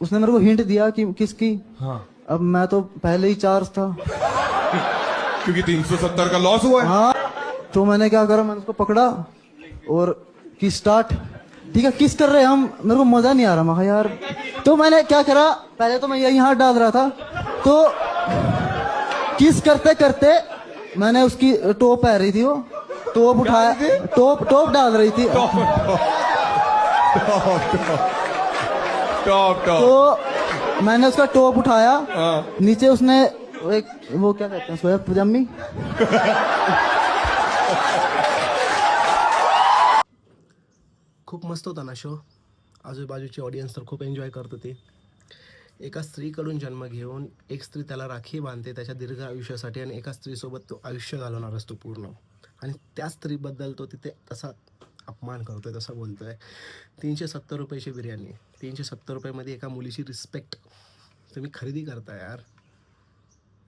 उसने मेरे को हिंट दिया कि किसकी। हाँ, अब मैं तो पहले ही चार्ज था। क्योंकि 370 का लॉस हुआ है। हाँ, तो मैंने क्या करा, मैंने उसको पकड़ा और की स्टार्ट। ठीक है, किस कर रहे हैं हम, मेरे को मजा नहीं आ रहा। मैं कहा यार, तो मैंने क्या करा, पहले तो मैं यही हाथ डाल रहा था, तो किस करते करते मैंने उसकी टोप पहन रही थी, वो टोप उठाया, टोप टोप डाल रही थी। Top top. तो मैंने उसका टॉप उठाया, हाँ। नीचे उसने एक वो क्या कहते हैं उसको, पजामी। खूप मस्त होता ना शो. आजूबाजूची ऑडियन्स तर खूप एन्जॉय करत होती. एका स्त्रीकडून जन्म घेऊन एक स्त्री त्याला राखी बांधते त्याच्या दीर्घ आयुष्यासाठी, आणि एका स्त्रीसोबत तो आयुष्य घालवणार असतो पूर्ण, आणि त्या स्त्रीबद्दल तो तिथे तसा अपमान करतोय, तसा बोलतोय. 370 रुपयाची बिर्याणी, 370 रुपयामध्ये एका मुलीची रिस्पेक्ट तुम्ही खरेदी करता यार.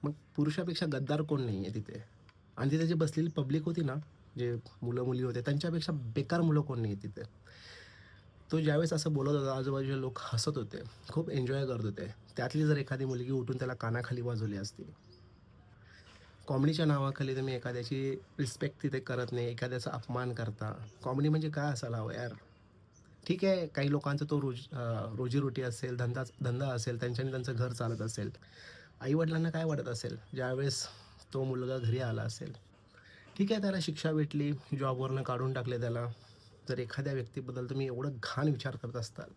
मग पुरुषापेक्षा गद्दार कोण नाही आहे तिथे. आणि तिथे जे बसलेली पब्लिक होती ना, जे मुलं मुली होते, त्यांच्यापेक्षा बेकार मुलं कोण नाही आहे तिथे. तो ज्यावेळेस असं बोलत होता, आजूबाजूचे लोक हसत होते, खूप एन्जॉय करत होते. त्यातली जर एखादी मुलगी उठून त्याला कानाखाली वाजवली असती. कॉमेडीच्या नावाखाली तुम्ही एखाद्याची रिस्पेक्ट तिथे करत नाही, एखाद्याचा अपमान करता. कॉमेडी म्हणजे काय असायला हवं यार. ठीक आहे, काही लोकांचा तो रोजीरोटी असेल, धंदा असेल, त्यांच्याने त्यांचं घर चालत असेल. आईवडिलांना काय वाटत असेल ज्यावेळेस तो मुलगा घरी आला असेल. ठीक आहे, त्याला शिक्षा भेटली, जॉबवरनं काढून टाकले त्याला. जर एखाद्या व्यक्तीबद्दल तुम्ही एवढं घाण विचार करत असताल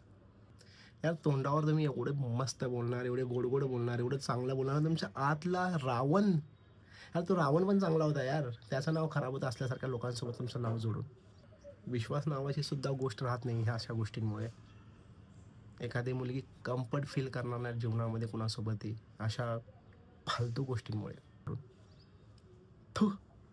यार, तोंडावर तुम्ही एवढे मस्त बोलणार, एवढे गोड गोड बोलणार, एवढं चांगलं बोलणार, तुमच्या आतला रावण यार, तो रावण पण चांगला होता यार. त्याचं नाव खराब होतं असल्यासारख्या लोकांसोबत तुमचं नाव जोडून. विश्वास नावाची सुद्धा गोष्ट राहत नाही ह्या अशा गोष्टींमुळे. एखादी मुलगी कम्फर्ट फील करणार नाही जीवनामध्ये कुणासोबतही अशा फालतू गोष्टींमुळे. थू.